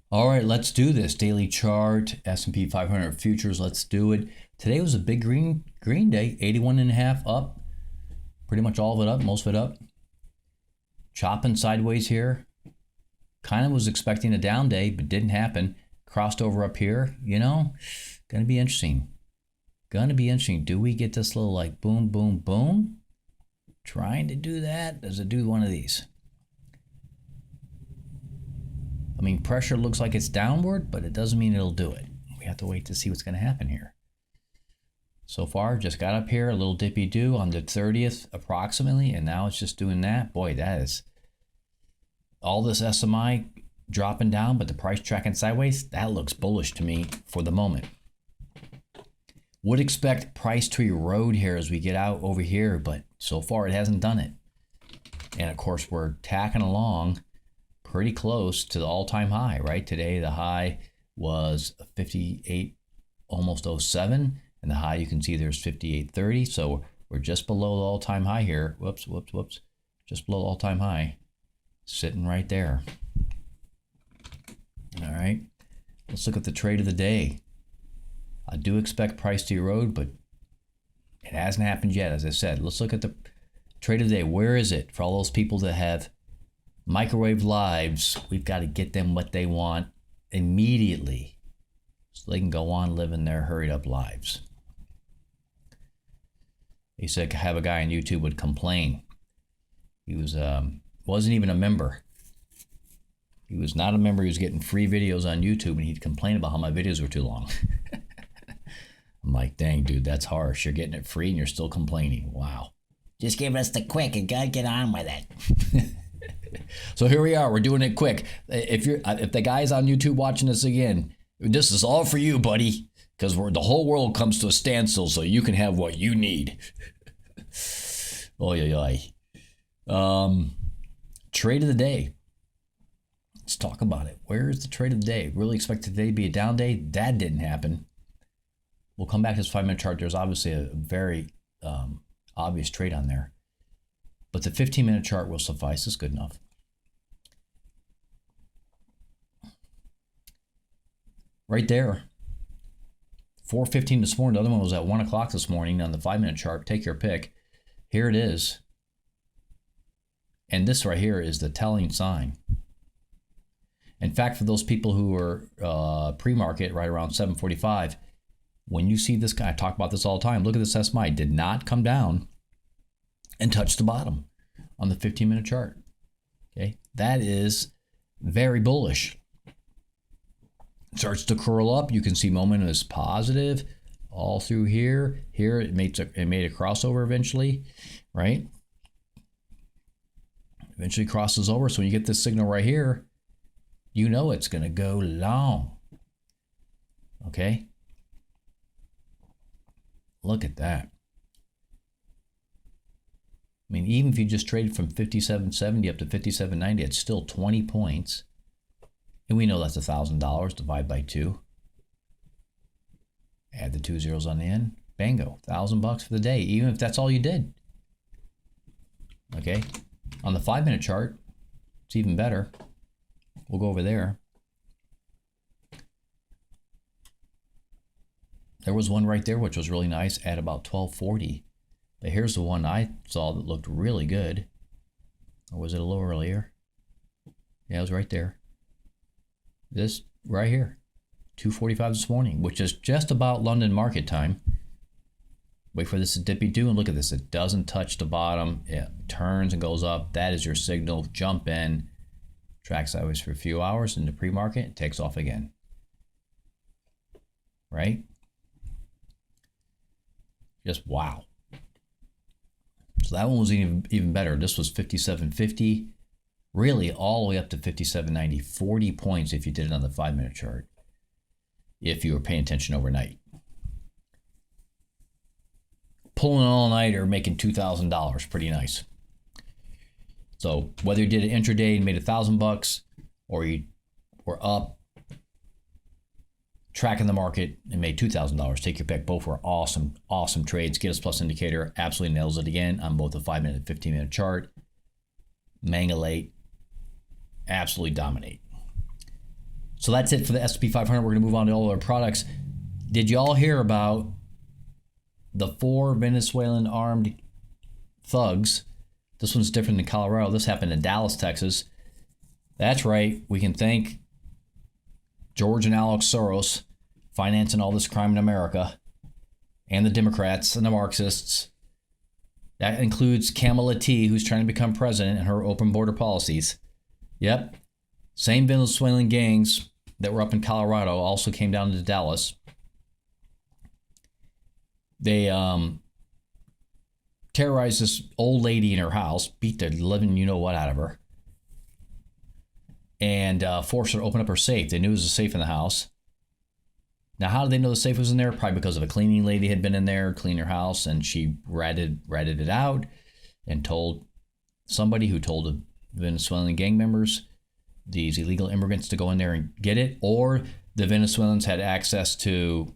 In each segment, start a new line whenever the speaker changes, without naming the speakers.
All right, let's do this. Daily chart, S&P 500 futures, let's do it. Today was a big green day, 81 and a half up. Pretty much all of it up, most of it up. Chopping sideways here. Kind of was expecting a down day, but didn't happen. Crossed over up here, Gonna be interesting. Gonna be interesting. Do we get this little like boom, boom, boom? Trying to do that. Does it do one of these? I mean, pressure looks like it's downward, but it doesn't mean it'll do it. We have to wait to see what's going to happen here. So far, just got up here, a little dippy-do on the 30th approximately, and now it's just doing that. Boy, that is all this SMI dropping down, but the price tracking sideways. That looks bullish to me for the moment. Would expect price to erode here as we get out over here, but so far it hasn't done it. And of course, we're tacking along pretty close to the all-time high, right? Today, the high was 58, almost 07, and the high you can see there's 58.30. So we're just below the all-time high here. Whoops. Just below the all-time high, sitting right there. All right, let's look at the trade of the day. I do expect price to erode, but it hasn't happened yet, as I said. Let's look at the trade of the day. Where is it for all those people that have microwave lives? We've got to get them what they want immediately so they can go on living their hurried up lives. He said have a guy on YouTube would complain. He wasn't even a member. He was not a member. He was getting free videos on YouTube, and he'd complain about how my videos were too long. I'm like, dang, dude, that's harsh. You're getting it free and you're still complaining. Wow.
Just give us the quick and gotta get on with it.
So here we are. We're doing it quick. If the guy's on YouTube watching this again, this is all for you, buddy, because the whole world comes to a standstill so you can have what you need. Oy, oy, oy. Trade of the day. Let's talk about it. Where is the trade of the day? Really expected today to be a down day. That didn't happen. We'll come back to this 5-minute chart. There's obviously a very obvious trade on there. But the 15-minute chart will suffice. It's good enough. Right there. 4:15 this morning. The other one was at 1 o'clock this morning on the 5-minute chart. Take your pick. Here it is. And this right here is the telling sign. In fact, for those people who are pre-market right around 7:45, when you see this guy, I talk about this all the time. Look at this SMI. Did not come down and touch the bottom on the 15-minute chart. Okay, that is very bullish. Starts to curl up. You can see momentum is positive all through here. Here it made a crossover eventually, right? Eventually crosses over. So when you get this signal right here, you know it's going to go long. Okay. Look at that. I mean, even if you just traded from 57.70 up to 57.90, it's still 20 points. And we know that's $1,000. Divide by 2. Add the 2 zeros on the end. Bango. $1,000 for the day, even if that's all you did. Okay. On the 5-minute chart, it's even better. We'll go over there. There was one right there, which was really nice at about 12.40. But here's the one I saw that looked really good. Or was it a little earlier? Yeah, it was right there. This right here. 2:45 this morning, which is just about London market time. Wait for this to dippy-do, and look at this. It doesn't touch the bottom. It turns and goes up. That is your signal. Jump in. Track sideways for a few hours into pre-market. It takes off again. Right? Just wow. So that one was even better. This was 57.50. Really all the way up to 57.90. 40 points if you did it on the 5-minute chart. If you were paying attention overnight. Pulling an all-nighter, making $2,000. Pretty nice. So whether you did it intraday and made $1,000, or you were up tracking the market and made $2,000, take your pick. Both were awesome, awesome trades. Get us plus indicator absolutely nails it again on both the 5-minute and 15-minute chart. Mangolate, absolutely dominate. So that's it for the S&P 500. We're going to move on to all our products. Did y'all hear about the 4 Venezuelan armed thugs? This one's different than Colorado. This happened in Dallas, Texas. That's right. We can thank George and Alex Soros financing all this crime in America, and the Democrats and the Marxists. That includes Kamala T, who's trying to become president, and her open border policies. Yep. Same Venezuelan gangs that were up in Colorado also came down to Dallas. They terrorized this old lady in her house, beat the living you-know-what out of her, and forced her to open up her safe. They knew there was a safe in the house. Now, how did they know the safe was in there? Probably because of a cleaning lady had been in there, cleaned her house, and she ratted it out and told somebody who told the Venezuelan gang members, these illegal immigrants, to go in there and get it. Or the Venezuelans had access to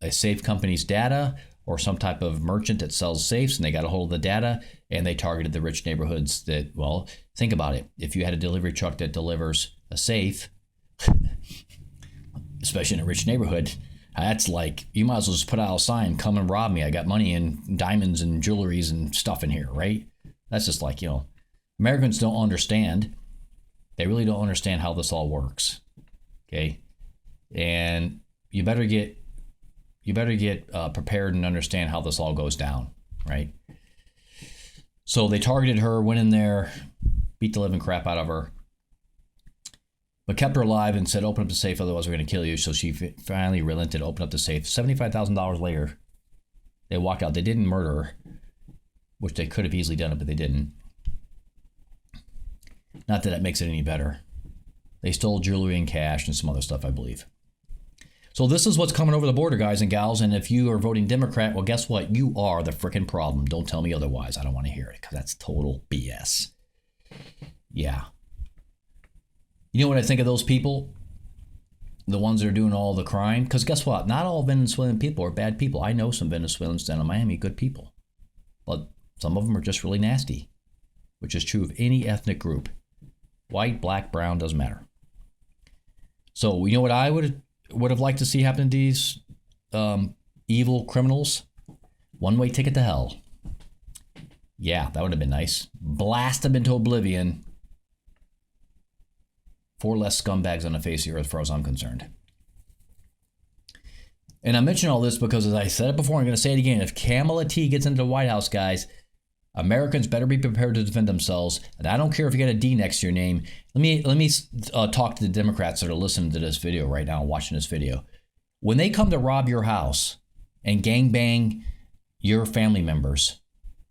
a safe company's data or some type of merchant that sells safes, and they got a hold of the data, and they targeted the rich neighborhoods that, well, think about it. If you had a delivery truck that delivers a safe, especially in a rich neighborhood, that's like, you might as well just put out a sign, come and rob me. I got money and diamonds and jewelries and stuff in here, right? That's just like, Americans don't understand. They really don't understand how this all works. Okay. And you better get prepared and understand how this all goes down, right? So they targeted her, went in there, beat the living crap out of her, but kept her alive and said, open up the safe, otherwise we're going to kill you. So she finally relented, opened up the safe. $75,000 later, they walked out. They didn't murder her, which they could have easily done it, but they didn't. Not that that makes it any better. They stole jewelry and cash and some other stuff, I believe. So this is what's coming over the border, guys and gals. And if you are voting Democrat, well, guess what? You are the freaking problem. Don't tell me otherwise. I don't want to hear it, because that's total BS. Yeah. You know what I think of those people? The ones that are doing all the crime? Because guess what? Not all Venezuelan people are bad people. I know some Venezuelans down in Miami, good people. But some of them are just really nasty, which is true of any ethnic group. White, black, brown, doesn't matter. So you know what I would have liked to see happen to these evil criminals? One-way ticket to hell. Yeah, that would have been nice. Blast them into oblivion. 4 less scumbags on the face of the earth, as far as I'm concerned. And I mention all this because, as I said it before, I'm going to say it again. If Kamala T gets into the White House, guys, Americans better be prepared to defend themselves. And I don't care if you got a D next to your name. Let me talk to the Democrats that are listening to this video right now, watching this video. When they come to rob your house and gangbang your family members,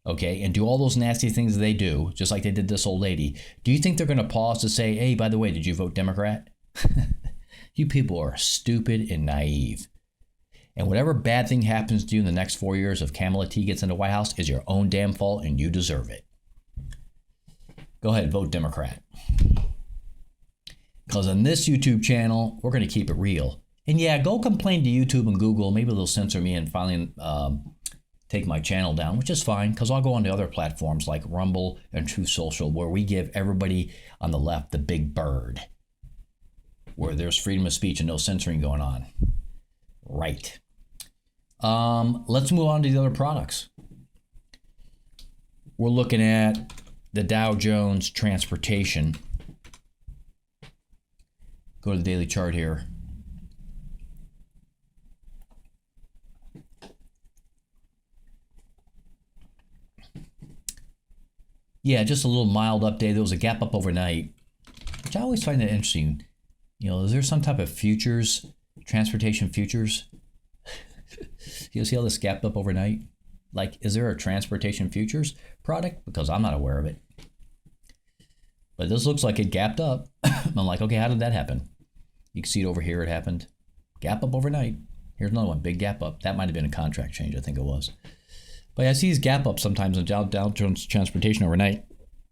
okay, and do all those nasty things they do, just like they did this old lady, do you think they're going to pause to say, hey, by the way, did you vote Democrat? You people are stupid and naive. And whatever bad thing happens to you in the next 4 years if Kamala T gets into the White House is your own damn fault, and you deserve it. Go ahead, vote Democrat. Because on this YouTube channel, we're going to keep it real. And yeah, go complain to YouTube and Google. Maybe they'll censor me and finally take my channel down, which is fine, because I'll go on to other platforms like Rumble and Truth Social, where we give everybody on the left the big bird, where there's freedom of speech and no censoring going on. Right. Let's move on to the other products. We're looking at the Dow Jones Transportation. Go to the daily chart here. Yeah, just a little mild update. There was a gap up overnight, which I always find that interesting. Is there some type of futures, transportation futures? You see how this gapped up overnight? Like, is there a transportation futures product? Because I'm not aware of it. But this looks like it gapped up. I'm like, okay, how did that happen? You can see it over here. It happened. Gap up overnight. Here's another one. Big gap up. That might have been a contract change. I think it was. But I see these gap ups sometimes in Dow Jones Transportation overnight.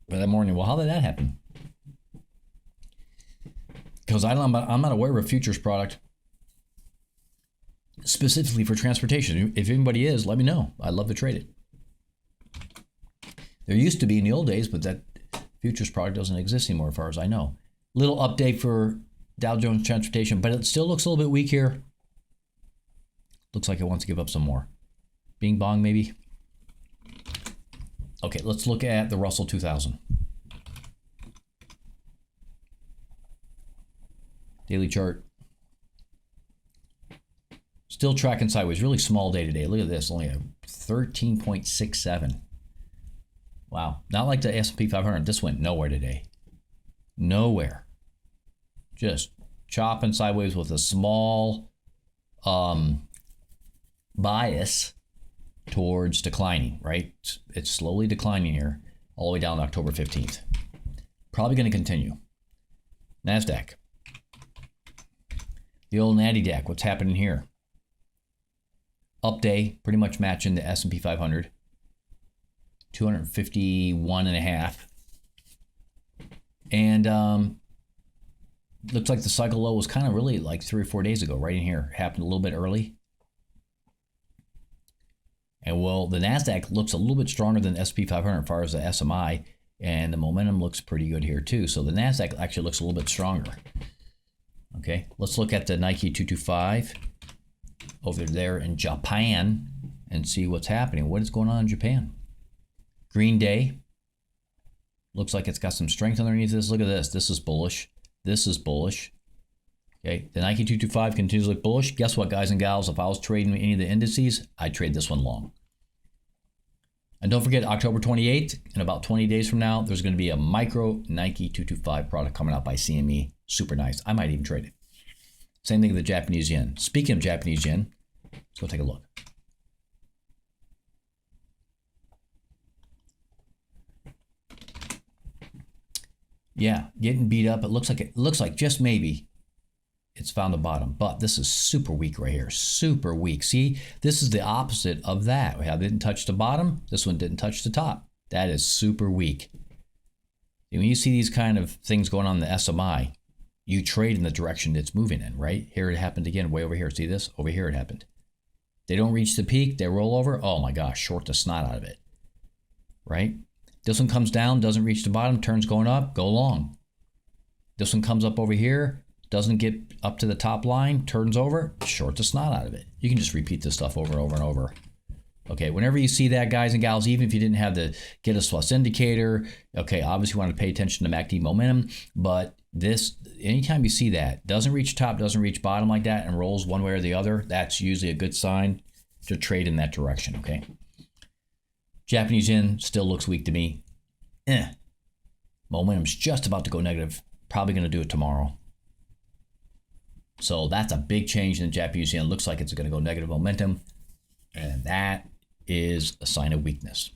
But that morning, well, how did that happen? Because I'm not aware of a futures product specifically for transportation. If anybody is, let me know. I'd love to trade it. There used to be in the old days, but that futures product doesn't exist anymore as far as I know. Little update for Dow Jones Transportation, but it still looks a little bit weak here. Looks like it wants to give up some more. Bing bong, maybe. Okay, let's look at the Russell 2000. Daily chart. Still tracking sideways. Really small day today. Look at this. Only a 13.67. Wow. Not like the S&P 500. This went nowhere today. Nowhere. Just chopping sideways with a small bias towards declining, right? It's slowly declining here all the way down to October 15th. Probably going to continue. NASDAQ. The old natty DAC. What's happening here? Up day, pretty much matching the S&P 500. 251.5. And looks like the cycle low was kind of really like 3 or 4 days ago, right in here. Happened a little bit early. And well, the NASDAQ looks a little bit stronger than the S&P 500 as far as the SMI. And the momentum looks pretty good here too. So the NASDAQ actually looks a little bit stronger. Okay, let's look at the Nike 225 over there in Japan and see what's happening. What is going on in Japan? Green Day. Looks like it's got some strength underneath this. Look at this. This is bullish. This is bullish. Okay, the Nike 225 continues to look bullish. Guess what, guys and gals? If I was trading any of the indices, I'd trade this one long. And don't forget, October 28th, in about 20 days from now, there's going to be a micro Nike 225 product coming out by CME. Super nice. I might even trade it. Same thing with the Japanese yen. Speaking of Japanese yen, let's go take a look. Yeah, getting beat up. It looks like just maybe it's found the bottom, but this is super weak right here. Super weak. See, this is the opposite of that. We didn't touch the bottom. This one didn't touch the top. That is super weak. And when you see these kind of things going on in the SMI, you trade in the direction it's moving in, right? Here it happened again, way over here. See this? Over here it happened. They don't reach the peak. They roll over. Oh my gosh, short the snot out of it, right? This one comes down, doesn't reach the bottom, turns going up, go long. This one comes up over here, doesn't get up to the top line, turns over, short the snot out of it. You can just repeat this stuff over and over and over. Okay, whenever you see that, guys and gals, even if you didn't have the Get Us Plus indicator, okay, obviously you want to pay attention to MACD momentum, but this, anytime you see that, doesn't reach top, doesn't reach bottom like that, and rolls one way or the other, that's usually a good sign to trade in that direction, okay? Japanese yen still looks weak to me. Momentum's just about to go negative. Probably going to do it tomorrow. So that's a big change in the Japanese yen. Looks like it's going to go negative momentum. And that is a sign of weakness.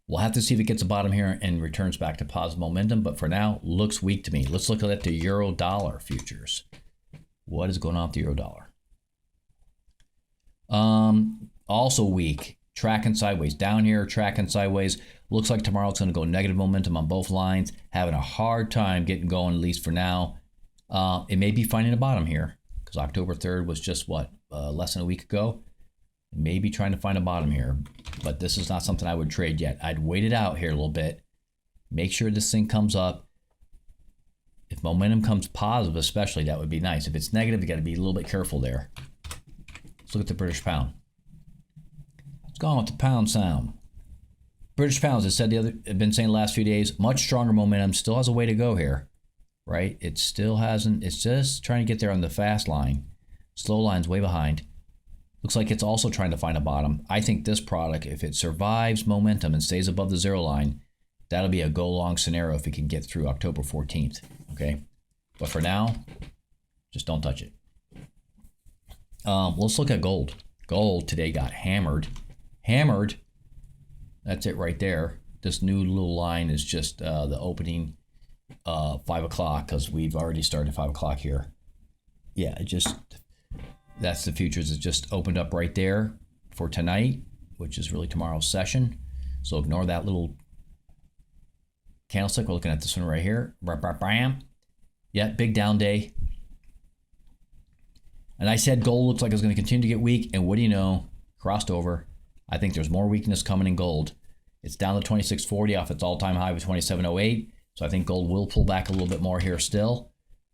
We'll have to see if it gets a bottom here and returns back to positive momentum. But for now, looks weak to me. Let's look at the euro dollar futures. What is going on with the euro dollar? Also weak. Tracking sideways. Down here, tracking sideways. Looks like tomorrow it's going to go negative momentum on both lines. Having a hard time getting going, at least for now. It may be finding a bottom here because October 3rd was just, less than a week ago. Maybe trying to find a bottom here. But this is not something I would trade yet. I'd wait it out here a little bit. Make sure this thing comes up. If momentum comes positive especially, that would be nice. If it's negative, you got to be a little bit careful there. Let's look at the British pound. Gone with the pound sound. British pounds, as I said I've been saying the last few days, much stronger momentum, still has a way to go here, right? It still hasn't, it's just trying to get there on the fast line. Slow line's way behind. Looks like it's also trying to find a bottom. I think this product, if it survives momentum and stays above the zero line, that'll be a go long scenario if it can get through October 14th, okay? But for now, just don't touch it. Let's look at gold. Gold today got hammered. That's it right there. This new little line is just the opening 5 o'clock because we've already started 5 o'clock here. Yeah, that's the futures. It just opened up right there for tonight, which is really tomorrow's session. So ignore that little candlestick. We're looking at this one right here. Yeah, big down day. And I said gold looks like it's going to continue to get weak. And what do you know? Crossed over. I think there's more weakness coming in gold. It's down to 26.40 off its all-time high of 27.08. So I think gold will pull back a little bit more here still.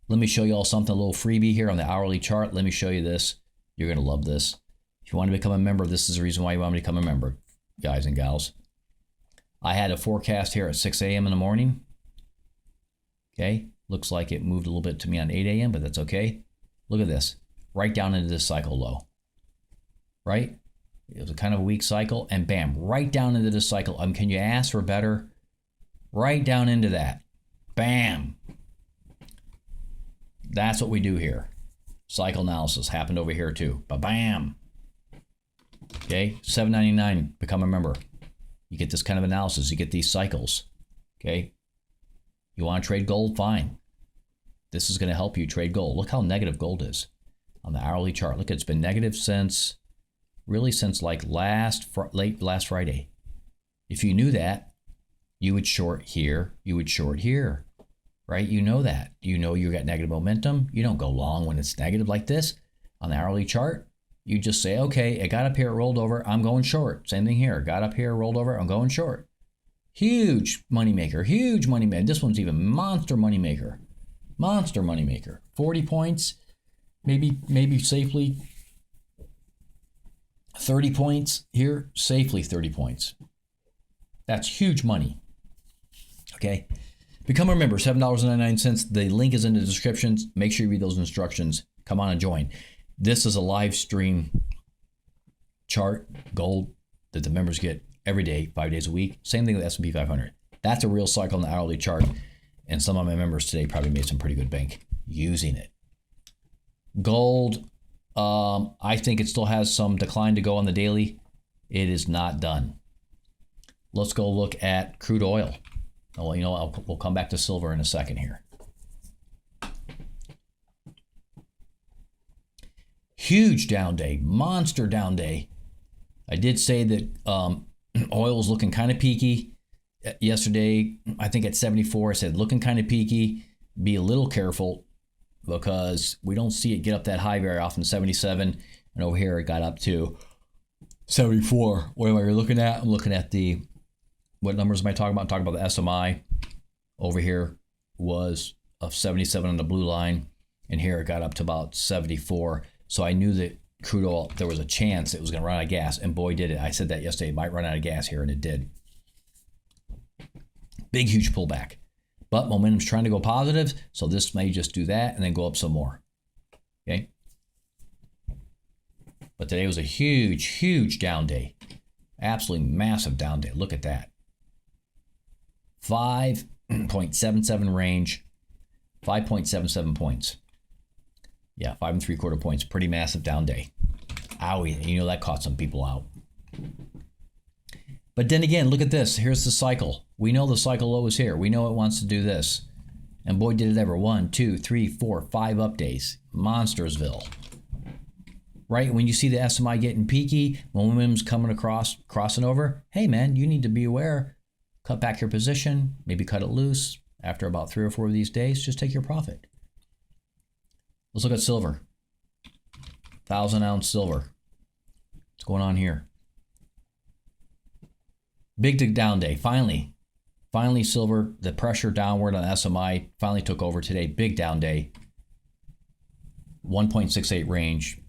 Let me show you all something, a little freebie here on the hourly chart. Let me show you this. You're going to love this. If you want to become a member, this is the reason why you want to become a member, guys and gals. I had a forecast here at 6 a.m. in the morning. Okay. Looks like it moved a little bit to me on 8 a.m., but that's okay. Look at this. Right down into this cycle low. Right? It was a kind of a weak cycle, and bam, right down into this cycle. Can you ask for better? Right down into that. Bam. That's what we do here. Cycle analysis happened over here too. Ba-bam. Okay, $7.99, become a member. You get this kind of analysis. You get these cycles. Okay. You want to trade gold? Fine. This is going to help you trade gold. Look how negative gold is on the hourly chart. Look, it's been negative since like late last Friday. If you knew that, you would short here. You would short here, right? You know that. You know you got negative momentum. You don't go long when it's negative like this on the hourly chart. You just say, okay, it got up here, it rolled over, I'm going short. Same thing here. Got up here, rolled over, I'm going short. Huge moneymaker, huge money maker. This one's even monster moneymaker. Monster moneymaker. 40 points, maybe safely 30 points here, safely 30 points. That's huge money. Okay. Become a member, $7.99. The link is in the descriptions. Make sure you read those instructions. Come on and join. This is a live stream chart, gold, that the members get every day, 5 days a week. Same thing with S&P 500. That's a real cycle on the hourly chart. And some of my members today probably made some pretty good bank using it. Gold, I think it still has some decline to go on the daily. It is not done. Let's go look at crude oil. Oh, well, we'll come back to silver in a second here. Huge down day, monster down day. I did say that oil was looking kind of peaky yesterday. I think at 74, I said looking kind of peaky. Be a little careful because we don't see it get up that high very often. 77, and over here it got up to 74. What am I looking at? I'm looking at what numbers am I talking about? I'm talking about the SMI. Over here was of 77 on the blue line, and here it got up to about 74. So I knew that crude oil, there was a chance it was going to run out of gas, and boy, did it. I said that yesterday, it might run out of gas here, and it did. Big, huge pullback. But momentum's trying to go positive, so this may just do that and then go up some more. Okay? But today was a huge, huge down day. Absolutely massive down day. Look at that. 5.77 range, 5.77 points. Yeah, 5 3/4 points. Pretty massive down day. Owie, you know that caught some people out. But then again, look at this. Here's the cycle. We know the cycle low is here. We know it wants to do this. And boy, did it ever. 1, 2, 3, 4, 5 up days. Monstersville. Right? When you see the SMI getting peaky, momentum's coming across, crossing over, hey man, you need to be aware. Cut back your position. Maybe cut it loose. After about 3 or 4 of these days, just take your profit. Let's look at silver. 1,000-ounce silver. What's going on here? Big down day. Finally, silver, the pressure downward on SMI finally took over today. Big down day. 1.68 range.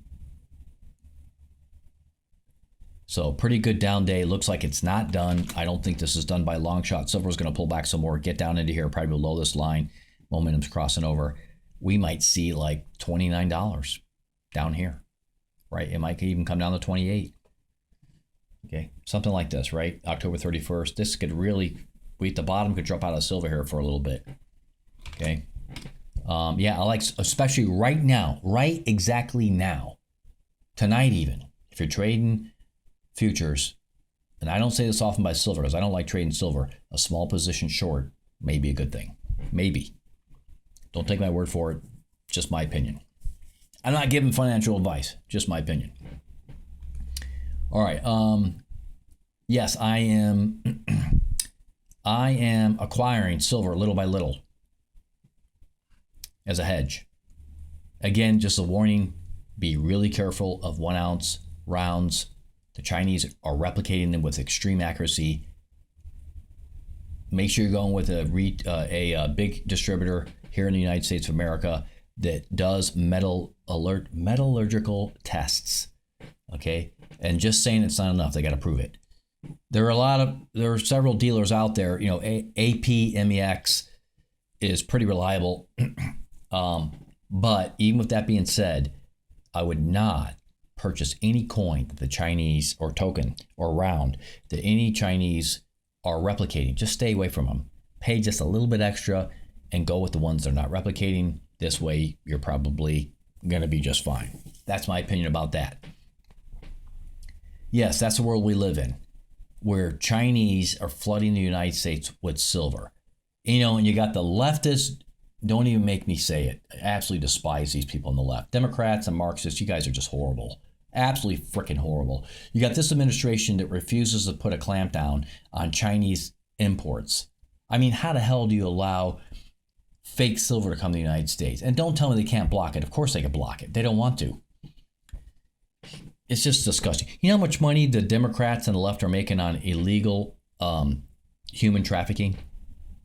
So pretty good down day. Looks like it's not done. I don't think this is done by a long shot. Silver's going to pull back some more, get down into here, probably below this line. Momentum's crossing over. We might see like $29 down here, right? It might even come down to 28. Okay, something like this, right? October 31st. This could really, we at the bottom could drop out of silver here for a little bit. Okay. Yeah, I like, especially right now, right exactly now, tonight even, if you're trading futures, and I don't say this often by silver because I don't like trading silver, a small position short may be a good thing. Maybe. Don't take my word for it. Just my opinion. I'm not giving financial advice. Just my opinion. All right. Yes, I am acquiring silver little by little as a hedge. Again, just a warning. Be really careful of 1 ounce rounds. The Chinese are replicating them with extreme accuracy. Make sure you're going with a big distributor here in the United States of America. that does metallurgical tests. Okay, and just saying it's not enough, they got to prove it. There are several dealers out there. You know, APMEX is pretty reliable. But even with that being said, I would not purchase any coin that the Chinese, or token or round that any Chinese are replicating. Just stay away from them. Pay just a little bit extra and go with the ones they're not replicating. This way, you're probably going to be just fine. That's my opinion about that. Yes, that's the world we live in, where Chinese are flooding the United States with silver. You know, and you got the leftists. Don't even make me say it. I absolutely despise these people on the left. Democrats and Marxists, you guys are just horrible. Absolutely freaking horrible. You got this administration that refuses to put a clamp down on Chinese imports. I mean, how the hell do you allow fake silver to come to the United States? And don't tell me they can't block it. Of course they can block it. They don't want to. It's just disgusting. You know how much money the Democrats and the left are making on illegal human trafficking?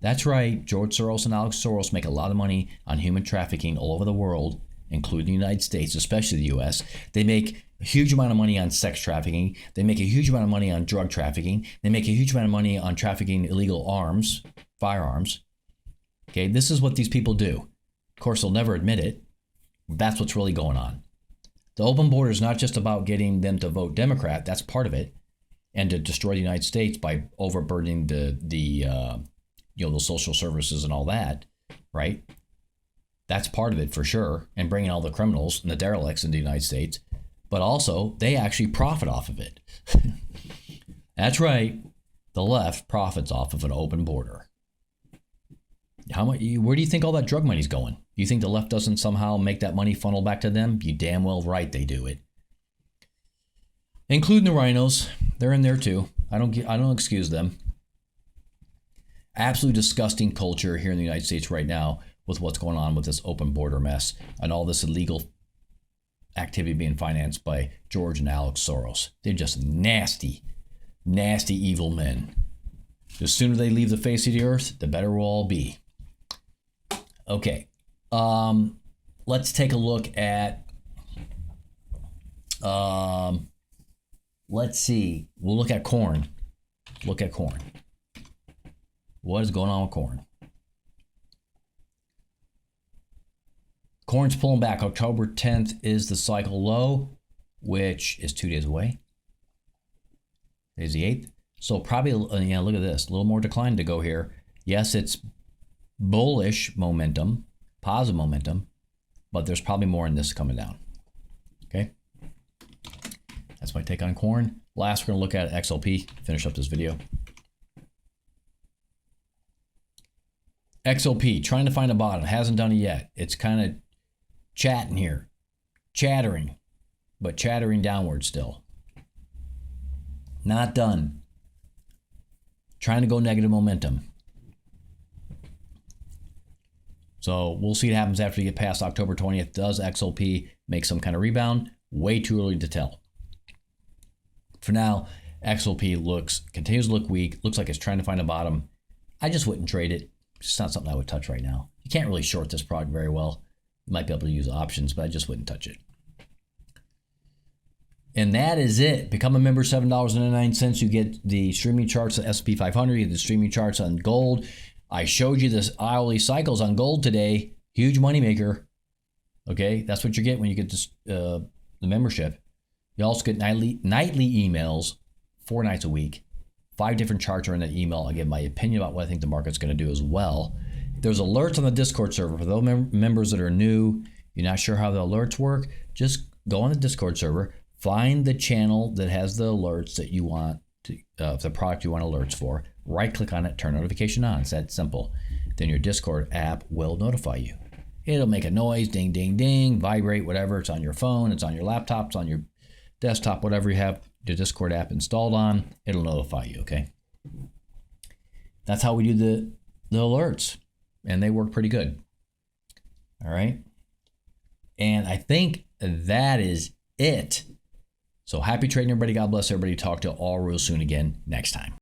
That's right. George Soros and Alex Soros make a lot of money on human trafficking all over the world, including the United States, especially the U.S. They make a huge amount of money on sex trafficking. They make a huge amount of money on drug trafficking. They make a huge amount of money on trafficking illegal arms, firearms. Okay, this is what these people do. Of course, they'll never admit it. That's what's really going on. The open border is not just about getting them to vote Democrat. That's part of it, and to destroy the United States by overburdening the social services and all that, right? That's part of it for sure, and bringing all the criminals and the derelicts into the United States. But also, they actually profit off of it. That's right. The left profits off of an open border. How much? Where do you think all that drug money's going? You think the left doesn't somehow make that money funnel back to them? You damn well right they do it. Including the rhinos, they're in there too. I don't excuse them. Absolutely disgusting culture here in the United States right now with what's going on with this open border mess and all this illegal activity being financed by George and Alex Soros. They're just nasty, nasty, evil men. The sooner they leave the face of the earth, the better we'll all be. Okay, let's take a look at, let's see, we'll look at corn. Look at corn. What is going on with corn? Corn's pulling back. October 10th is the cycle low, which is 2 days away. Today's the 8th. So probably, look at this. A little more decline to go here. Yes, it's bullish momentum, positive momentum, but there's probably more in this coming down. Okay? That's my take on corn. Last, we're going to look at XLP, finish up this video. XOP, trying to find a bottom, hasn't done it yet. It's kind of chatting here, chattering, but chattering downward still. Not done. Trying to go negative momentum. So we'll see what happens after we get past October 20th. Does XOP make some kind of rebound? Way too early to tell. For now, XOP continues to look weak. Looks like it's trying to find a bottom. I just wouldn't trade it. It's not something I would touch right now. You can't really short this product very well. You might be able to use options, but I just wouldn't touch it. And that is it. Become a member, $7.99. You get the streaming charts on S&P 500. You get the streaming charts on gold. I showed you this hourly cycles on gold today. Huge moneymaker. Okay, that's what you get when you get this, the membership. You also get nightly emails, 4 nights a week. 5 different charts are in that email. I give my opinion about what I think the market's going to do as well. There's alerts on the Discord server. For those members that are new, you're not sure how the alerts work, just go on the Discord server, find the channel that has the alerts that you want, the product you want alerts for, right-click on it, turn notification on. It's that simple. Then your Discord app will notify you. It'll make a noise, ding, ding, ding, vibrate, whatever. It's on your phone, it's on your laptop, it's on your desktop, whatever you have the Discord app installed on, it'll notify you, okay? That's how we do the alerts, and they work pretty good. All right? And I think that is it. So happy trading, everybody. God bless everybody. Talk to you all real soon again next time.